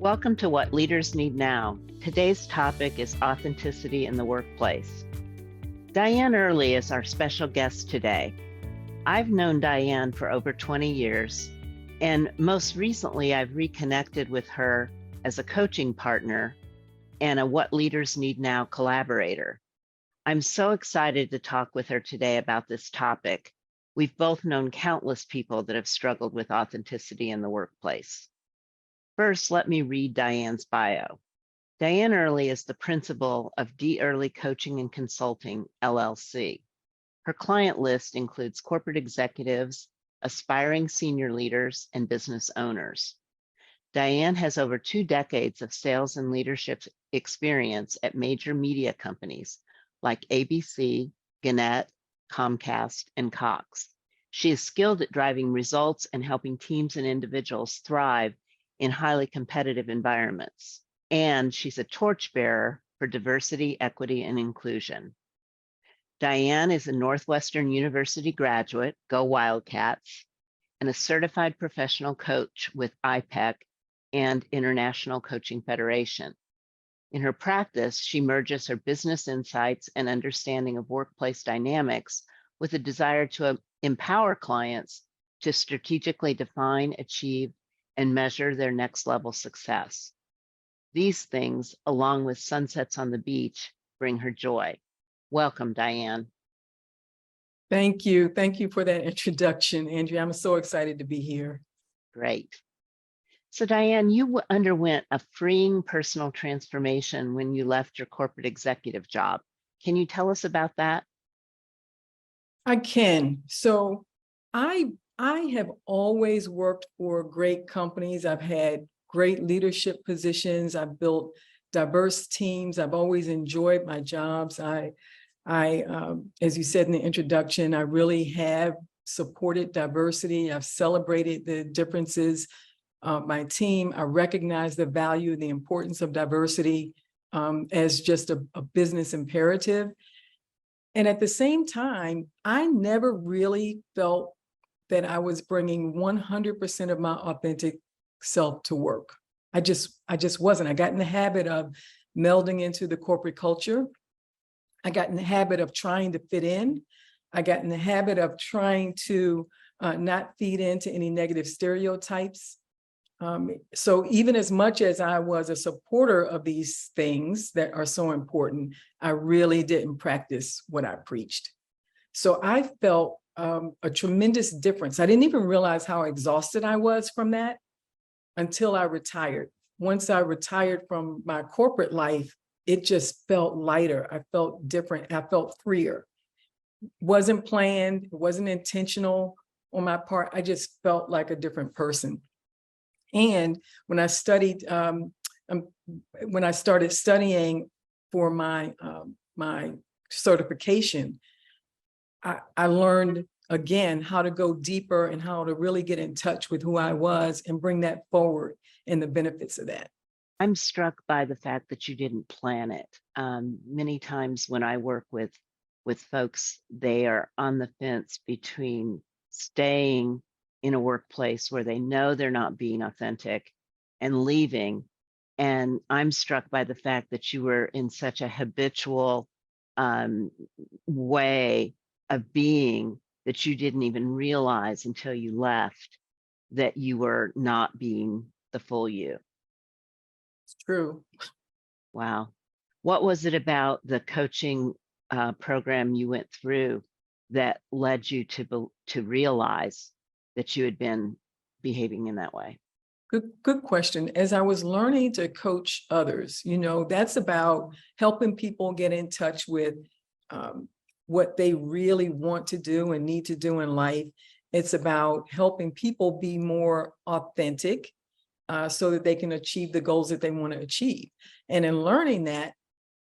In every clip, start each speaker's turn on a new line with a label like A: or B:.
A: Welcome to What Leaders Need Now. Today's topic is authenticity in the workplace. Dianne Earley is our special guest today. I've known Dianne for over 20 years, and most recently I've reconnected with her as a coaching partner and a What Leaders Need Now collaborator. I'm so excited to talk with her today about this topic. We've both known countless people that have struggled with authenticity in the workplace. First, let me read Dianne's bio. Dianne Earley is the principal of D. Earley Coaching and Consulting, LLC. Her client list includes corporate executives, aspiring senior leaders, and business owners. Dianne has over 2 decades of sales and leadership experience at major media companies like ABC, Gannett, Comcast, and Cox. She is skilled at driving results and helping teams and individuals thrive in highly competitive environments. And she's a torchbearer for diversity, equity, and inclusion. Dianne is a Northwestern University graduate, go Wildcats, and a certified professional coach with IPEC and International Coaching Federation. In her practice, she merges her business insights and understanding of workplace dynamics with a desire to empower clients to strategically define, achieve, and measure their next level success. These things, along with sunsets on the beach, bring her joy. Welcome, Dianne.
B: Thank you. Thank you for that introduction, Andrea. I'm so excited to be here.
A: Great. So Dianne, you underwent a freeing personal transformation when you left your corporate executive job. Can you tell us about that?
B: I can. So I have always worked for great companies. I've had great leadership positions. I've built diverse teams. I've always enjoyed my jobs. As you said in the introduction, I really have supported diversity. I've celebrated the differences of my team. I recognize the value and the importance of diversity as just a business imperative. And at the same time, I never really felt that I was bringing 100% of my authentic self to work. I just wasn't. I got in the habit of melding into the corporate culture. I got in the habit of trying to fit in. I got in the habit of trying to not feed into any negative stereotypes. So even as much as I was a supporter of these things that are so important, I really didn't practice what I preached. So I felt a tremendous difference. I didn't even realize how exhausted I was from that until I retired. Once I retired from my corporate life, it just felt lighter. I felt different. I felt freer. Wasn't planned. It wasn't intentional on my part. I just felt like a different person. And when I studied, when I started studying for my certification, I learned again how to go deeper and how to really get in touch with who I was and bring that forward and the benefits of that.
A: I'm struck by the fact that you didn't plan it. Many times when I work with folks, they are on the fence between staying in a workplace where they know they're not being authentic and leaving. And I'm struck by the fact that you were in such a habitual way of being that you didn't even realize until you left that you were not being the full you.
B: It's true.
A: Wow. What was it about the coaching program you went through that led you to realize that you had been behaving in that way?
B: Good question. As I was learning to coach others, that's about helping people get in touch with what they really want to do and need to do in life. It's about helping people be more authentic so that they can achieve the goals that they want to achieve. And in learning that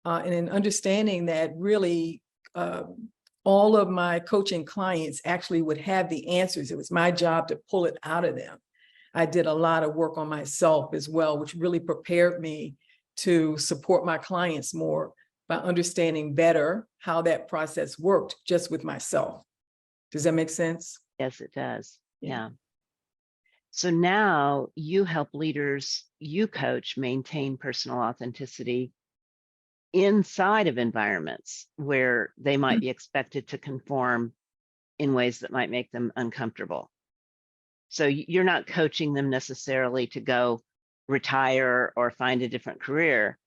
B: and in understanding that really all of my coaching clients actually would have the answers. It was my job to pull it out of them. I did a lot of work on myself as well, which really prepared me to support my clients more by understanding better how that process worked just with myself. Does that make sense?
A: Yes, it does. Yeah. So now you help leaders you coach maintain personal authenticity inside of environments where they might be expected to conform in ways that might make them uncomfortable. So you're not coaching them necessarily to go retire or find a different career.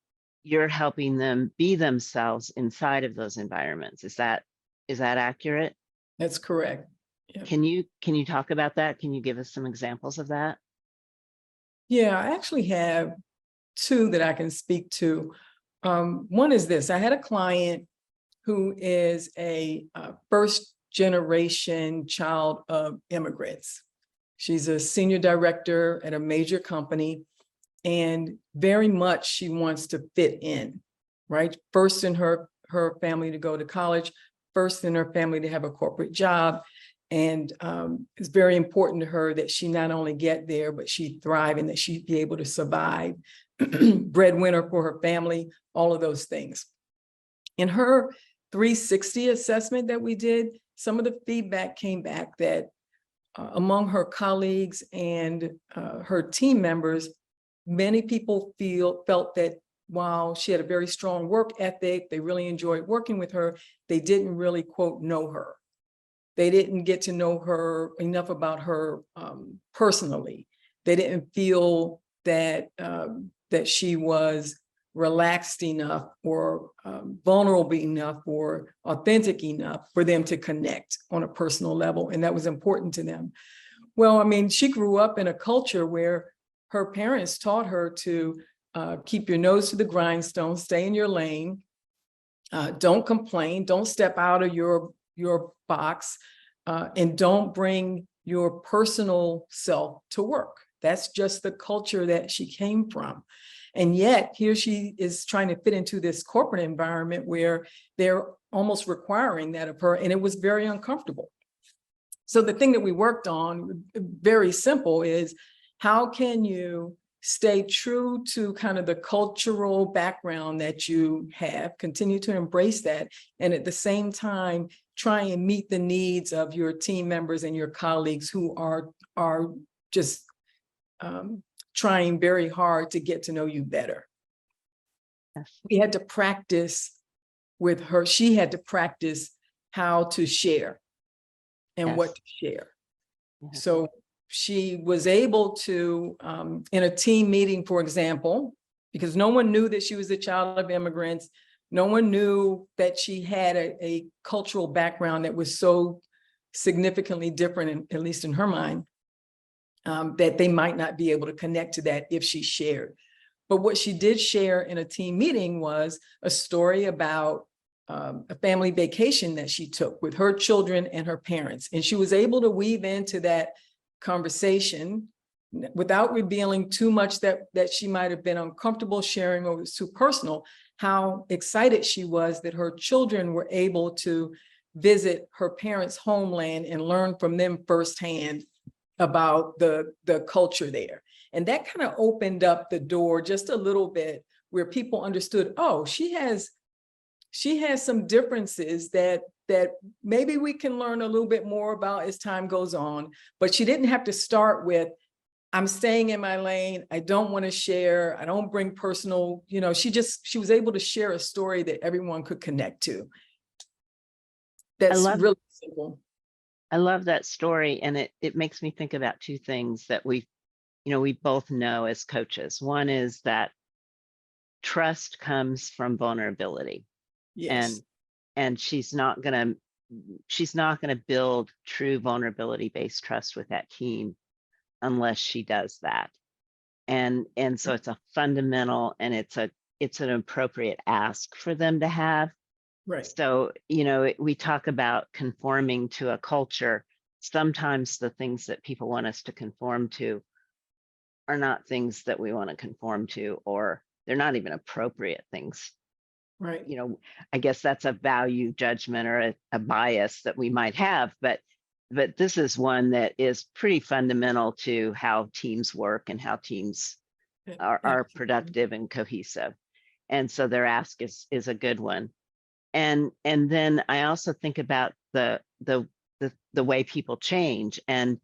A: You're helping them be themselves inside of those environments. Is that accurate?
B: That's correct. Yeah.
A: Can you talk about that? Can you give us some examples of that?
B: Yeah, I actually have two that I can speak to. One is this: I had a client who is a first generation child of immigrants. She's a senior director at a major company, and very much she wants to fit in, right? First in her family to go to college, first in her family to have a corporate job. And it's very important to her that she not only get there, but she thrive and that she be able to survive, breadwinner for her family, all of those things. In her 360 assessment that we did, some of the feedback came back that among her colleagues and her team members, many people felt that while she had a very strong work ethic, they really enjoyed working with her, they didn't really, quote, know her. They didn't get to know her enough about her personally. They didn't feel that that she was relaxed enough or vulnerable enough or authentic enough for them to connect on a personal level. And that was important to them. Well, I mean, she grew up in a culture where her parents taught her to keep your nose to the grindstone, stay in your lane, don't complain, don't step out of your box, and don't bring your personal self to work. That's just the culture that she came from. And yet here she is trying to fit into this corporate environment where they're almost requiring that of her, and it was very uncomfortable. So the thing that we worked on, very simple, is how can you stay true to kind of the cultural background that you have, continue to embrace that, and at the same time, try and meet the needs of your team members and your colleagues who are just trying very hard to get to know you better.
A: Yes.
B: We had to practice with her. She had to practice how to share and
A: Yes.
B: what to share.
A: Yes.
B: So she was able to, in a team meeting, for example, because no one knew that she was a child of immigrants, no one knew that she had a cultural background that was so significantly different, at least in her mind, that they might not be able to connect to that if she shared. But what she did share in a team meeting was a story about a family vacation that she took with her children and her parents. And she was able to weave into that conversation without revealing too much that she might have been uncomfortable sharing or was too personal, how excited she was that her children were able to visit her parents' homeland and learn from them firsthand about the culture there. And that kind of opened up the door just a little bit where people understood, oh, she has some differences that maybe we can learn a little bit more about as time goes on. But she didn't have to start with, I'm staying in my lane, I don't want to share, I don't bring personal, she was able to share a story that everyone could connect to. That's really simple.
A: I love that story. And it makes me think about two things that we both know as coaches. One is that trust comes from vulnerability.
B: Yes.
A: And she's not gonna build true vulnerability-based trust with that team unless she does that. And so it's a fundamental, and it's an appropriate ask for them to have.
B: Right.
A: So, we talk about conforming to a culture. Sometimes the things that people want us to conform to are not things that we want to conform to, or they're not even appropriate things.
B: Right.
A: I guess that's a value judgment or a bias that we might have, but this is one that is pretty fundamental to how teams work and how teams are productive and cohesive. And so their ask is a good one. And then I also think about the way people change, and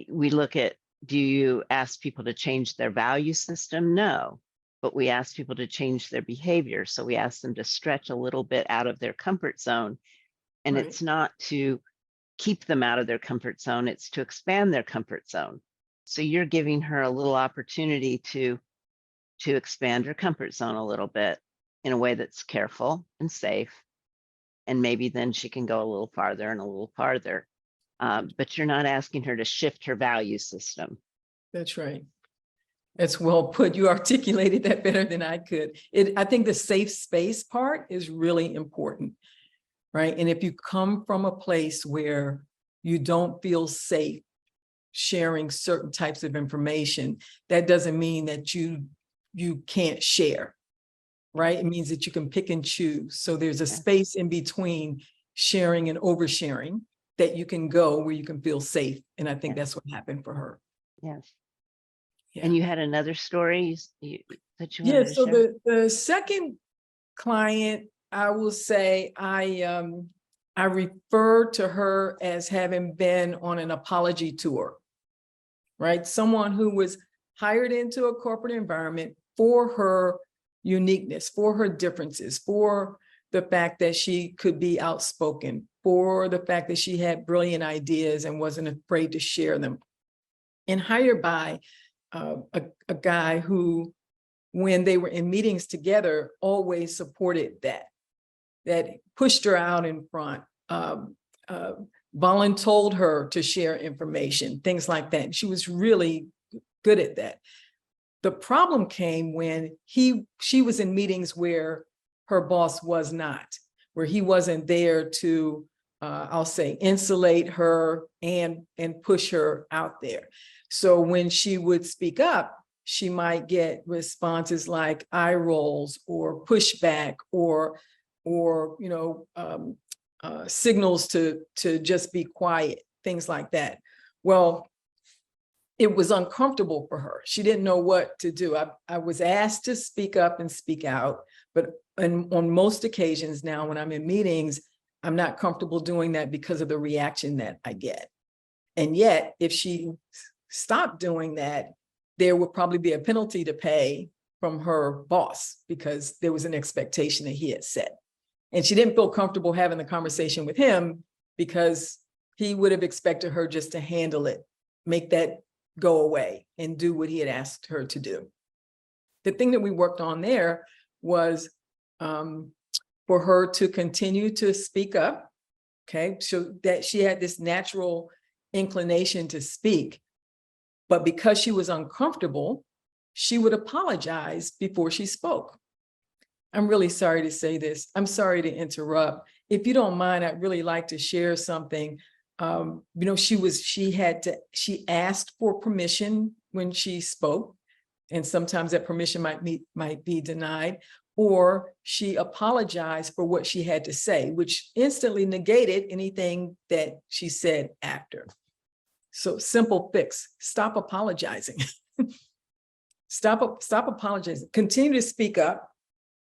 A: we look at, do you ask people to change their value system? No, but we ask people to change their behavior. So we ask them to stretch a little bit out of their comfort zone. And
B: Right.
A: it's not to keep them out of their comfort zone, it's to expand their comfort zone. So you're giving her a little opportunity to expand her comfort zone a little bit in a way that's careful and safe. And maybe then she can go a little farther and a little farther. But you're not asking her to shift her value system.
B: That's right. That's well put. You articulated that better than I could. I think the safe space part is really important, right? And if you come from a place where you don't feel safe sharing certain types of information, that doesn't mean that you can't share, right? It means that you can pick and choose. So there's a space in between sharing and oversharing that you can go where you can feel safe. And I think that's what happened for her.
A: Yes.
B: Yeah.
A: And you had another story that you
B: Yeah,
A: wanted to
B: so
A: share?
B: the second client, I will say I refer to her as having been on an apology tour, right? Someone who was hired into a corporate environment for her uniqueness, for her differences, for the fact that she could be outspoken, for the fact that she had brilliant ideas and wasn't afraid to share them, and hired by a guy who, when they were in meetings together, always supported that pushed her out in front, voluntold her to share information, things like that. She was really good at that. The problem came when she was in meetings where her boss was not, where he wasn't there to, I'll say, insulate her and push her out there. So when she would speak up, she might get responses like eye rolls or pushback or signals to just be quiet, things like that. Well, it was uncomfortable for her. She didn't know what to do. I was asked to speak up and speak out, but on most occasions now when I'm in meetings, I'm not comfortable doing that because of the reaction that I get. And yet, if she stopped doing that, there would probably be a penalty to pay from her boss because there was an expectation that he had set. And she didn't feel comfortable having the conversation with him because he would have expected her just to handle it, make that go away and do what he had asked her to do. The thing that we worked on there was for her to continue to speak up, okay, so that she had this natural inclination to speak, but because she was uncomfortable, she would apologize before she spoke. I'm really sorry to say this. I'm sorry to interrupt. If you don't mind, I'd really like to share something. She asked for permission when she spoke, and sometimes that permission might be denied, or she apologized for what she had to say, which instantly negated anything that she said after. So simple fix, stop apologizing. Stop apologizing. Continue to speak up.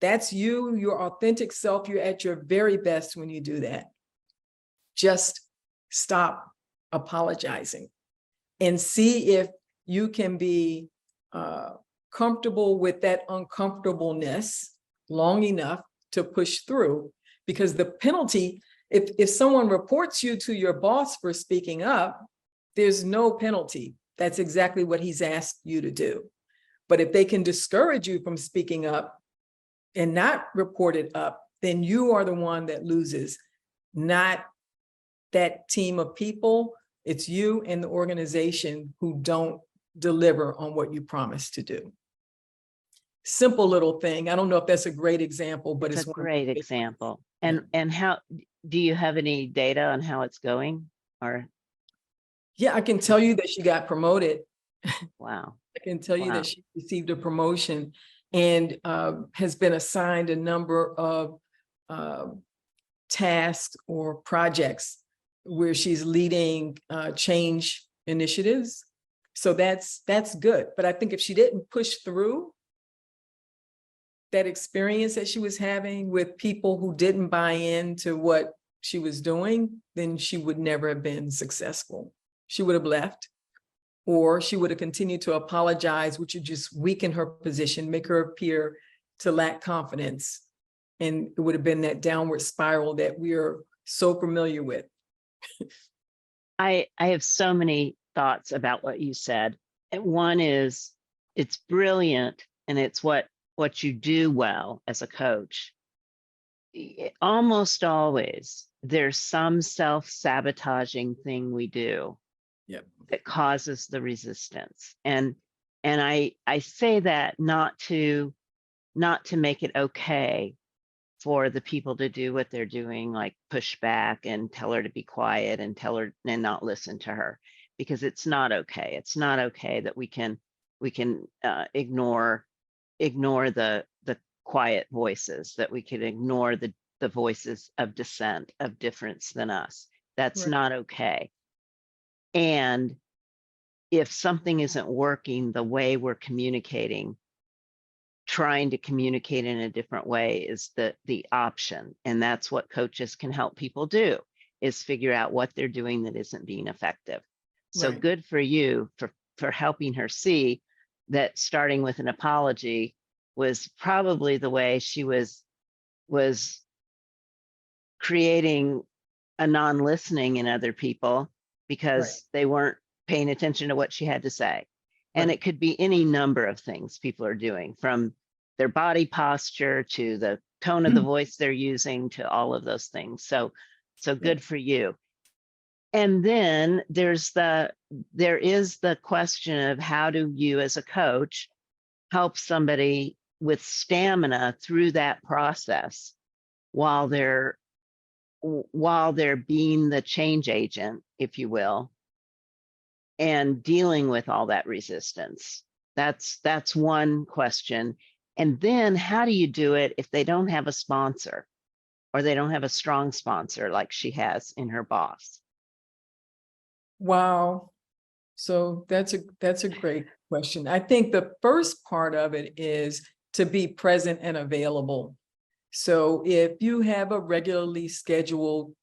B: That's you, your authentic self. You're at your very best when you do that. Just stop apologizing and see if you can be comfortable with that uncomfortableness long enough to push through. Because the penalty, if someone reports you to your boss for speaking up, there's no penalty. That's exactly what he's asked you to do. But if they can discourage you from speaking up and not report it up, then you are the one that loses, not that team of people. It's you and the organization who don't deliver on what you promised to do. Simple little thing. I don't know if that's a great example, but
A: it's a great example. And how do you have any data on how it's going? Or
B: yeah, I can tell you that she got promoted.
A: Wow.
B: I can tell you that she received a promotion and has been assigned a number of tasks or projects where she's leading change initiatives. So that's good. But I think if she didn't push through that experience that she was having with people who didn't buy into what she was doing, then she would never have been successful. She would have left, or she would have continued to apologize, which would just weaken her position, make her appear to lack confidence. And it would have been that downward spiral that we are so familiar with.
A: I have so many thoughts about what you said. And one is, it's brilliant, and it's what you do well as a coach. Almost always there's some self-sabotaging thing we do
B: Yep.
A: that causes the resistance. And I say that not to make it okay for the people to do what they're doing, like push back and tell her to be quiet and tell her and not listen to her, because it's not okay. It's not okay that we can ignore the quiet voices, that we could ignore the voices of dissent, of difference than us. That's
B: Right.
A: not okay. And if something isn't working the way we're communicating, trying to communicate in a different way is the option. And that's what coaches can help people do, is figure out what they're doing that isn't being effective. So
B: Right.
A: good for you for helping her see that starting with an apology was probably the way she was creating a non-listening in other people, because they weren't paying attention to what she had to say. And
B: Right.
A: it could be any number of things people are doing, from their body posture to the tone of the voice they're using to all of those things. So good for you. And then there is the question of, how do you as a coach help somebody with stamina through that process while they're being the change agent, if you will, and dealing with all that resistance? That's one question. And then how do you do it if they don't have a sponsor, or they don't have a strong sponsor like she has in her boss?
B: Wow. So that's a great question. I think the first part of it is to be present and available. So if you have a regularly scheduled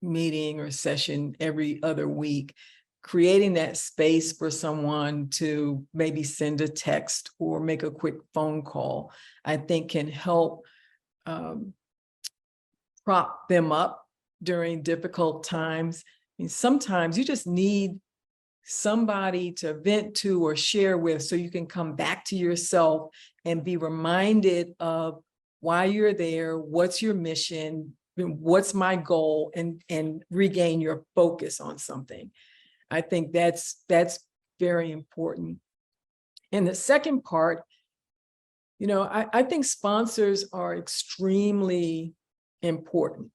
B: meeting or session every other week, creating that space for someone to maybe send a text or make a quick phone call, I think can help prop them up during difficult times. I mean, sometimes you just need somebody to vent to or share with, so you can come back to yourself and be reminded of why you're there, what's your mission, what's my goal, and regain your focus on something. I think that's very important. And the second part, I think sponsors are extremely important.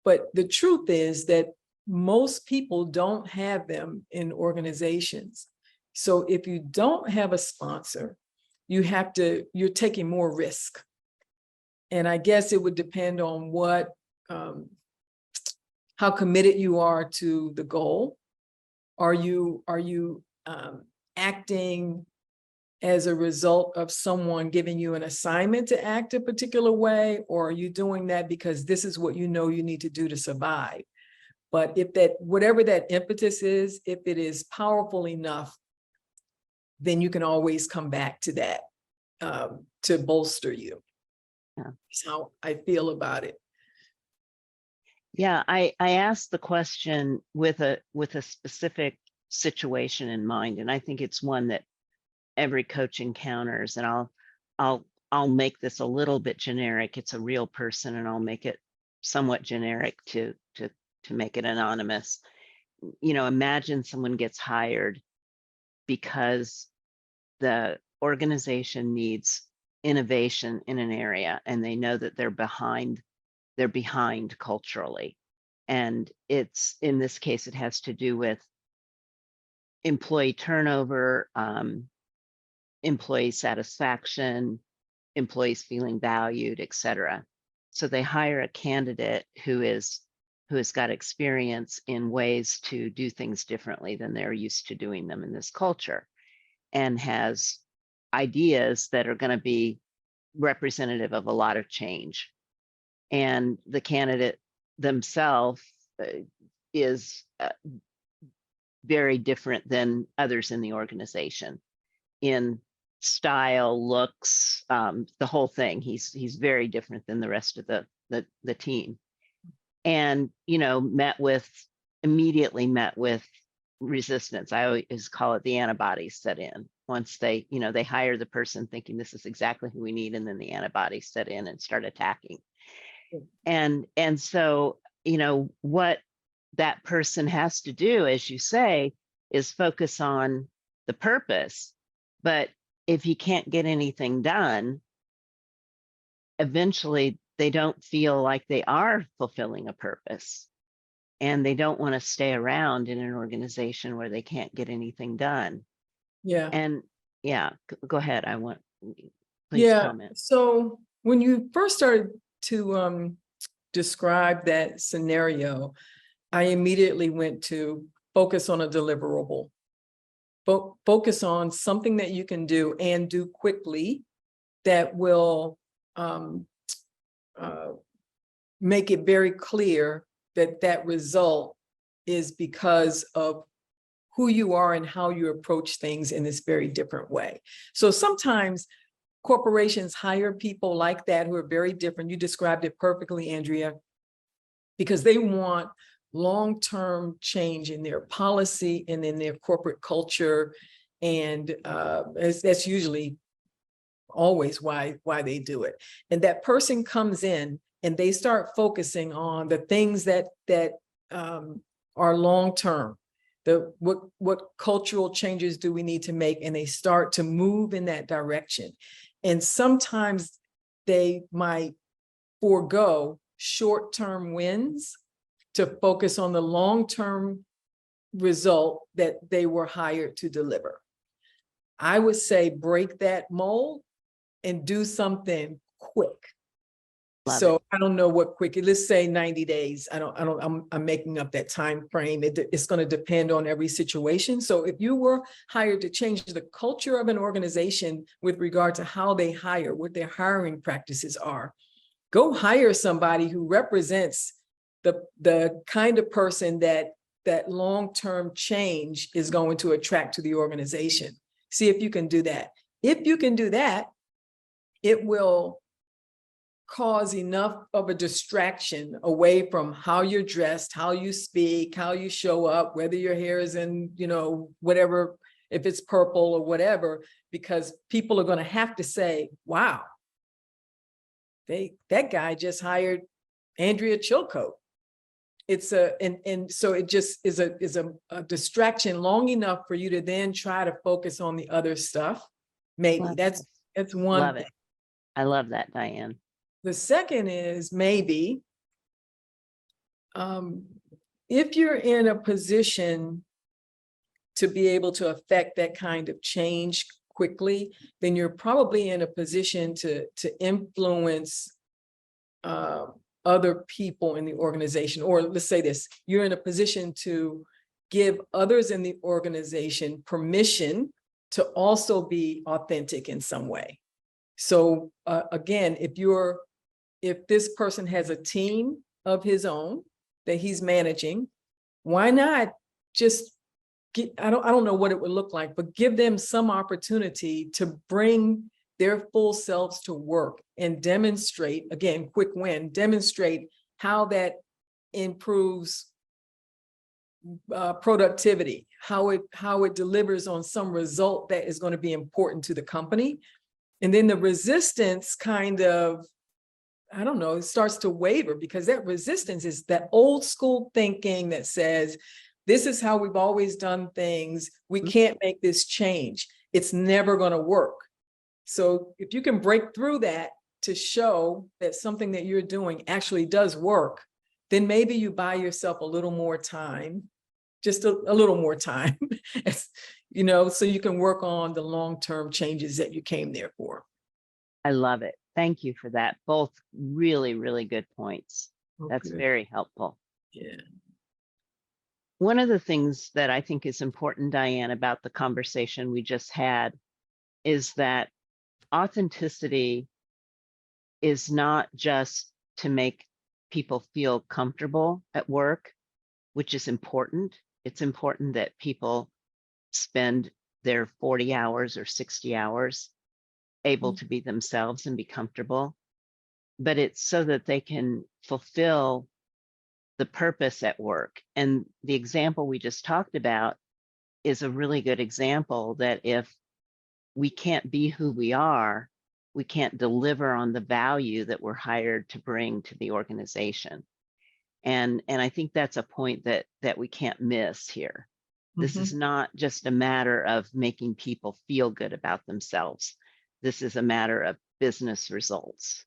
B: But the truth is that most people don't have them in organizations. So if you don't have a sponsor, you're taking more risk. And I guess it would depend on how committed you are to the goal. Are you acting as a result of someone giving you an assignment to act a particular way, or are you doing that because this is what you know you need to do to survive? But if whatever that impetus is, if it is powerful enough, then you can always come back to that to bolster you.
A: Yeah.
B: That's how I feel about it.
A: Yeah, I asked the question with a specific situation in mind, and I think it's one that every coach encounters. And I'll make this a little bit generic. It's a real person, and I'll make it somewhat generic to make it anonymous. Imagine someone gets hired because the organization needs innovation in an area, and they know that they're behind culturally. And it's, in this case, it has to do with employee turnover, employee satisfaction, employees feeling valued, et cetera. So they hire a candidate who has got experience in ways to do things differently than they're used to doing them in this culture, and has ideas that are going to be representative of a lot of change. And the candidate themselves is very different than others in the organization in style, looks, the whole thing. He's very different than the rest of the team. And, you know, immediately met with resistance. I always call it the antibodies set in. Once they, you know, they hire the person thinking this is exactly who we need, and then the antibodies set in and start attacking. And so, you know, what that person has to do, as you say, is focus on the purpose. But if you can't get anything done, eventually they don't feel like they are fulfilling a purpose, and they don't want to stay around in an organization where they can't get anything done.
B: Yeah.
A: And yeah, go ahead. Please
B: Yeah.
A: comment.
B: So when you first started to describe that scenario, I immediately went to focus on a deliverable. Focus on something that you can do and do quickly that will make it very clear that that result is because of who you are and how you approach things in this very different way. So sometimes corporations hire people like that who are very different. You described it perfectly, Andrea, because they want long-term change in their policy and in their corporate culture. And that's usually always why they do it. And that person comes in and they start focusing on the things that are long-term. What cultural changes do we need to make? And they start to move in that direction. And sometimes they might forego short-term wins to focus on the long-term result that they were hired to deliver. I would say break that mold and do something quick. So I don't know what quick, let's say 90 days. I'm making up that time frame. It's going to depend on every situation. So if you were hired to change the culture of an organization with regard to how they hire, what their hiring practices are, go hire somebody who represents the kind of person that long-term change is going to attract to the organization. See if you can do that. If you can do that, it will cause enough of a distraction away from how you're dressed, how you speak, how you show up, whether your hair is in, you know, whatever, if it's purple or whatever, because people are going to have to say, wow, that guy just hired Andrea Chilcote. It's so it just is a distraction long enough for you to then try to focus on the other stuff. Maybe that's one.
A: Love it. I love that, Dianne.
B: The second is maybe if you're in a position to be able to affect that kind of change quickly, then you're probably in a position to influence other people in the organization. Or let's say this, you're in a position to give others in the organization permission to also be authentic in some way. So again, if this person has a team of his own that he's managing, why not just I don't know what it would look like, but give them some opportunity to bring their full selves to work and demonstrate, again, quick win, demonstrate how that improves productivity, how it delivers on some result that is going to be important to the company. And then the resistance kind of, I don't know, it starts to waver, because that resistance is that old school thinking that says, this is how we've always done things. We can't make this change. It's never going to work. So if you can break through that to show that something that you're doing actually does work, then maybe you buy yourself a little more time, just a little more time, you know, so you can work on the long-term changes that you came there for.
A: I love it. Thank you for that. Both really, really good points.
B: Okay.
A: That's very helpful.
B: Yeah.
A: One of the things that I think is important, Dianne, about the conversation we just had is that authenticity is not just to make people feel comfortable at work, which is important, It's important that people spend their 40 hours or 60 hours able to be themselves and be comfortable, but it's so that they can fulfill the purpose at work. And the example we just talked about is a really good example that if we can't be who we are, we can't deliver on the value that we're hired to bring to the organization. And I think that's a point that we can't miss here. This is not just a matter of making people feel good about themselves. This is a matter of business results.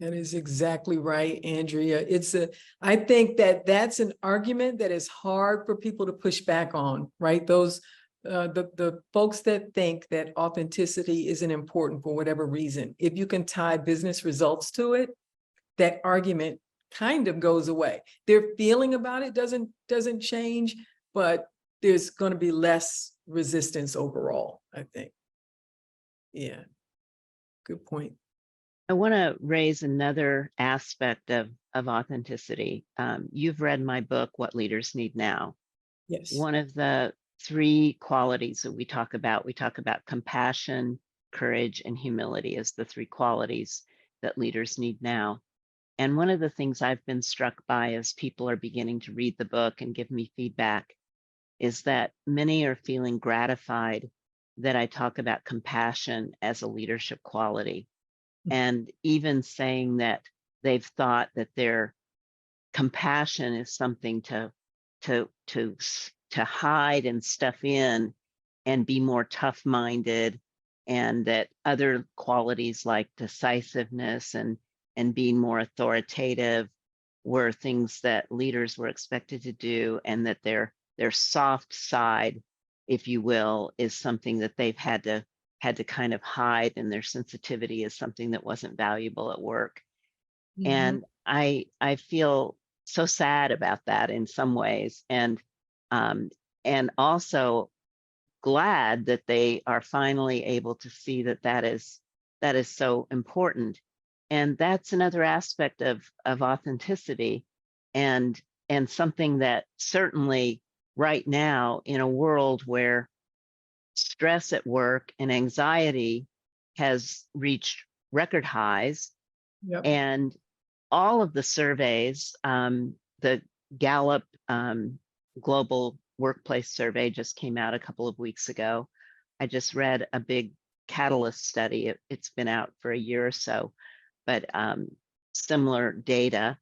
B: That is exactly right, Andrea. I think that's an argument that is hard for people to push back on, right? Those, the folks that think that authenticity isn't important for whatever reason, if you can tie business results to it, that argument kind of goes away. Their feeling about it doesn't change, but there's going to be less resistance overall, I think. Yeah, good point.
A: I want to raise another aspect of authenticity. You've read my book, What Leaders Need Now.
B: Yes.
A: One of the 3 qualities that we talk about compassion, courage, and humility as the 3 qualities that leaders need now. And one of the things I've been struck by as people are beginning to read the book and give me feedback is that many are feeling gratified that I talk about compassion as a leadership quality. And even saying that they've thought that their compassion is something to hide and stuff in and be more tough-minded, and that other qualities like decisiveness and being more authoritative were things that leaders were expected to do, and that their soft side, if you will, is something that they've had to kind of hide, and their sensitivity is something that wasn't valuable at work. And I feel so sad about that in some ways, and also glad that they are finally able to see that that is so important. And that's another aspect of authenticity, and something that certainly right now, in a world where stress at work and anxiety has reached record highs.
B: Yep.
A: And all of the surveys, the Gallup Global Workplace Survey just came out a couple of weeks ago. I just read a big Catalyst study. It's been out for a year or so, but similar data.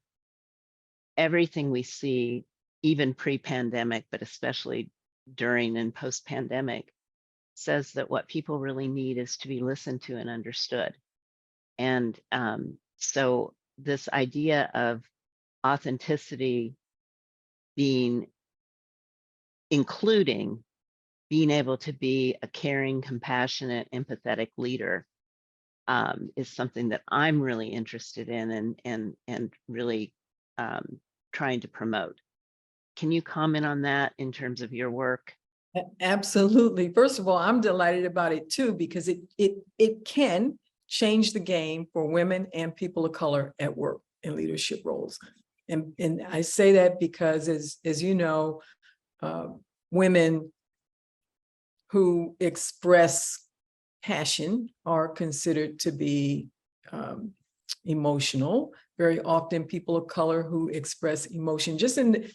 A: Everything we see, even pre-pandemic, but especially during and post-pandemic, says that what people really need is to be listened to and understood. And so this idea of authenticity including being able to be a caring, compassionate, empathetic leader is something that I'm really interested in and really trying to promote. Can you comment on that in terms of your work?
B: Absolutely. First of all, I'm delighted about it too, because it can change the game for women and people of color at work in leadership roles. And I say that because, as you know, women who express passion are considered to be emotional. Very often people of color who express emotion, just in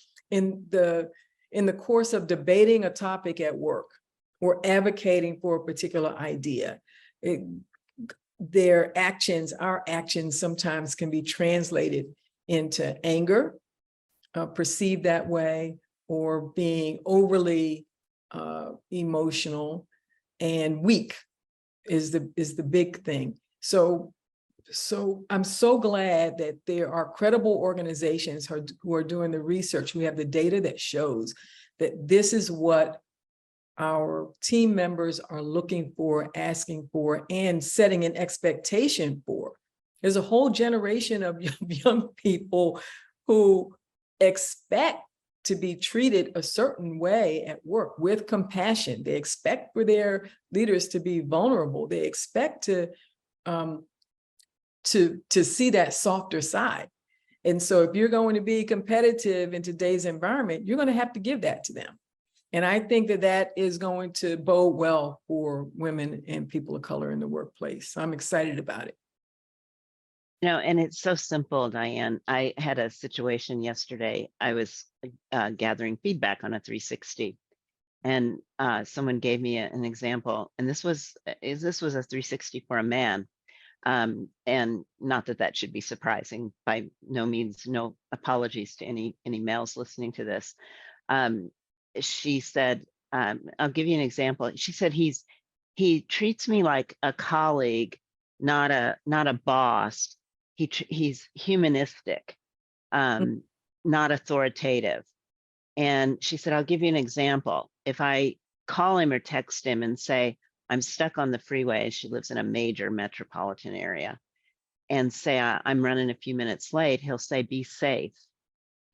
B: the course of debating a topic at work or advocating for a particular idea, our actions sometimes can be translated into anger, perceived that way, or being overly emotional, and weak is the big thing. So I'm so glad that there are credible organizations who are doing the research, who have the data that shows that this is what our team members are looking for, asking for, and setting an expectation for. There's a whole generation of young people who expect to be treated a certain way at work with compassion. They expect for their leaders to be vulnerable. They expect to see that softer side. And so if you're going to be competitive in today's environment, you're going to have to give that to them. And I think that that is going to bode well for women and people of color in the workplace. So I'm excited about it.
A: And it's so simple, Dianne. I had a situation yesterday. I was gathering feedback on a 360, and someone gave me an example. And this was a 360 for a man. And not that that should be surprising, by no means. No apologies to any males listening to this. She said, I'll give you an example. She said, he treats me like a colleague, not a boss. He's humanistic, not authoritative. And she said, I'll give you an example. If I call him or text him and say, I'm stuck on the freeway, she lives in a major metropolitan area, and say, I'm running a few minutes late, he'll say, be safe.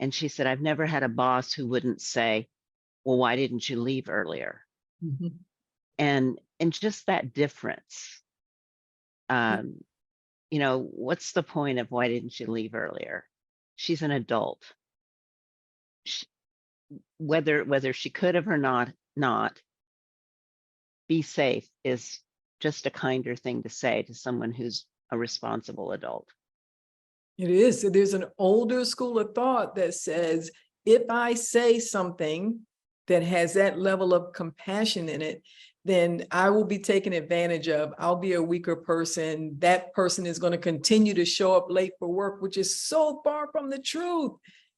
A: And she said, I've never had a boss who wouldn't say, well, why didn't you leave earlier?
B: Mm-hmm.
A: And just that difference. What's the point of why didn't you leave earlier? She's an adult. Whether she could have or not, be safe is just a kinder thing to say to someone who's a responsible adult.
B: It is. So there's an older school of thought that says, if I say something that has that level of compassion in it, then I will be taken advantage of. I'll be a weaker person. That person is going to continue to show up late for work, which is so far from the truth.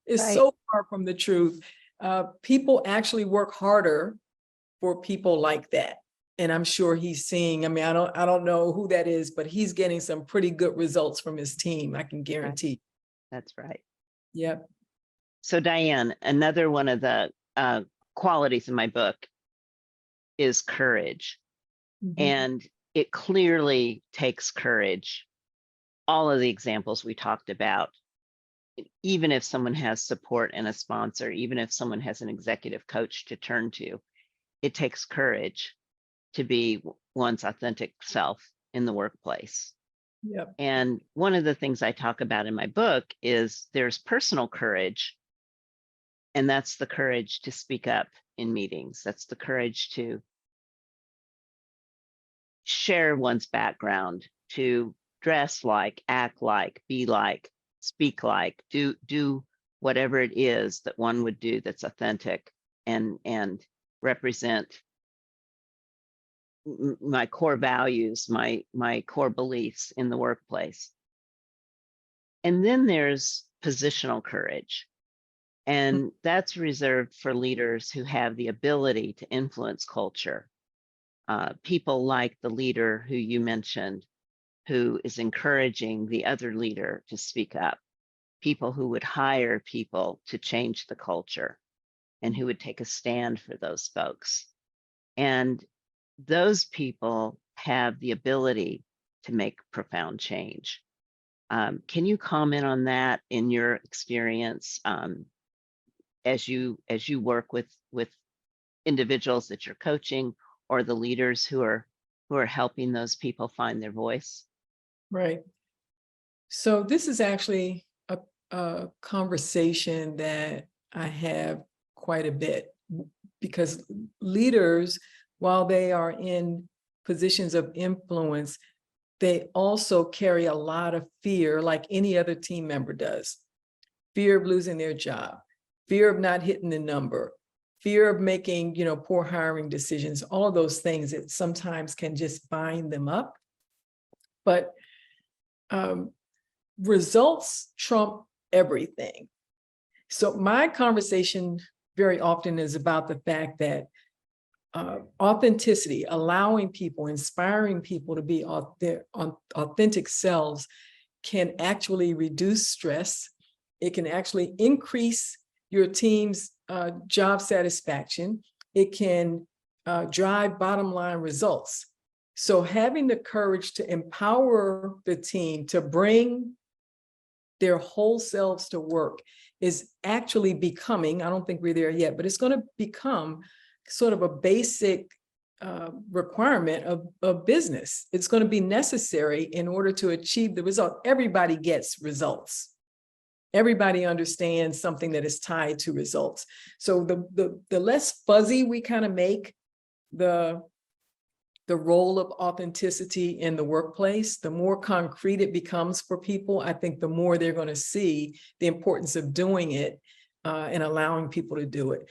B: It's
A: Right.
B: so far from the truth. People actually work harder for people like that. And I'm sure he's seeing, I don't know who that is, but he's getting some pretty good results from his team. I can guarantee.
A: That's right.
B: Yep.
A: So Dianne, another one of the qualities in my book is courage.
B: Mm-hmm.
A: And it clearly takes courage. All of the examples we talked about, even if someone has support and a sponsor, even if someone has an executive coach to turn to, it takes courage to be one's authentic self in the workplace.
B: Yep.
A: And one of the things I talk about in my book is there's personal courage, and that's the courage to speak up in meetings. That's the courage to share one's background, to dress like, act like, be like, speak like, do whatever it is that one would do that's authentic and represent my core values, my core beliefs in the workplace. And then there's positional courage. And that's reserved for leaders who have the ability to influence culture. People like the leader who you mentioned, who is encouraging the other leader to speak up. People who would hire people to change the culture and who would take a stand for those folks. And those people have the ability to make profound change. Can you comment on that in your experience as you work with individuals that you're coaching, or the leaders who are helping those people find their voice?
B: Right. So this is actually a conversation that I have quite a bit, because leaders, while they are in positions of influence, they also carry a lot of fear, like any other team member does. Fear of losing their job, fear of not hitting the number, fear of making, poor hiring decisions, all of those things that sometimes can just bind them up. But results trump everything. So my conversation very often is about the fact that authenticity, allowing people, inspiring people to be their authentic selves, can actually reduce stress. It can actually increase your team's job satisfaction. It can drive bottom line results. So having the courage to empower the team to bring their whole selves to work is actually becoming, I don't think we're there yet, but it's going to become sort of a basic requirement of business. It's going to be necessary in order to achieve the result. Everybody gets results. everybody understands something that is tied to results. So the less fuzzy we kind of make the role of authenticity in the workplace, the more concrete it becomes for people, I think the more they're going to see the importance of doing it and allowing people to do it.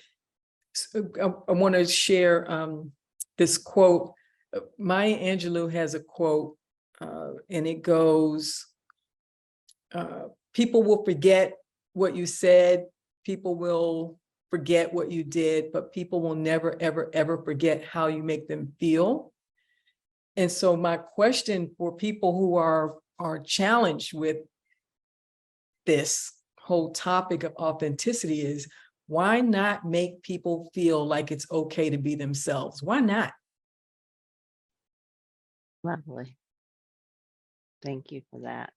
B: So I want to share this quote. Maya Angelou has a quote, and it goes, people will forget what you said, people will forget what you did, but people will never, ever, ever forget how you make them feel. And so my question for people who are challenged with this whole topic of authenticity is, why not make people feel like it's okay to be themselves? Why not?
A: Lovely. Thank you for that.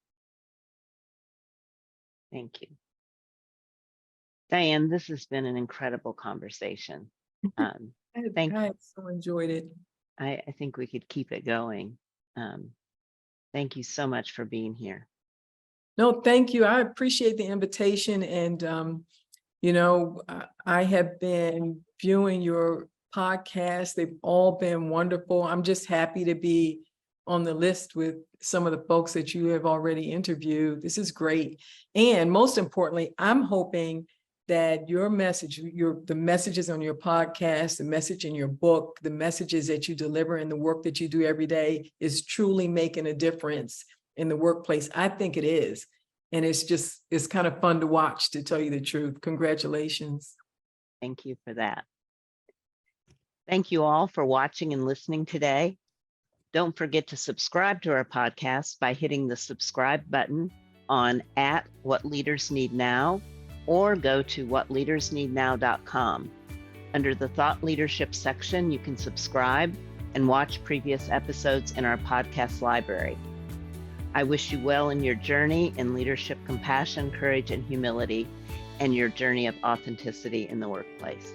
A: Thank you. Dianne, this has been an incredible conversation.
B: I so enjoyed it.
A: I think we could keep it going. Thank you so much for being here.
B: No, thank you. I appreciate the invitation. And, you know, I have been viewing your podcasts. They've all been wonderful. I'm just happy to be on the list with some of the folks that you have already interviewed. This is great. And most importantly, I'm hoping that your message, the messages on your podcast, the message in your book, the messages that you deliver in the work that you do every day is truly making a difference in the workplace. I think it is. And it's kind of fun to watch, to tell you the truth. Congratulations.
A: Thank you for that. Thank you all for watching and listening today. Don't forget to subscribe to our podcast by hitting the subscribe button on @WhatLeadersNeedNow or go to whatleadersneednow.com. Under the Thought Leadership section, you can subscribe and watch previous episodes in our podcast library. I wish you well in your journey in leadership, compassion, courage, and humility, and your journey of authenticity in the workplace.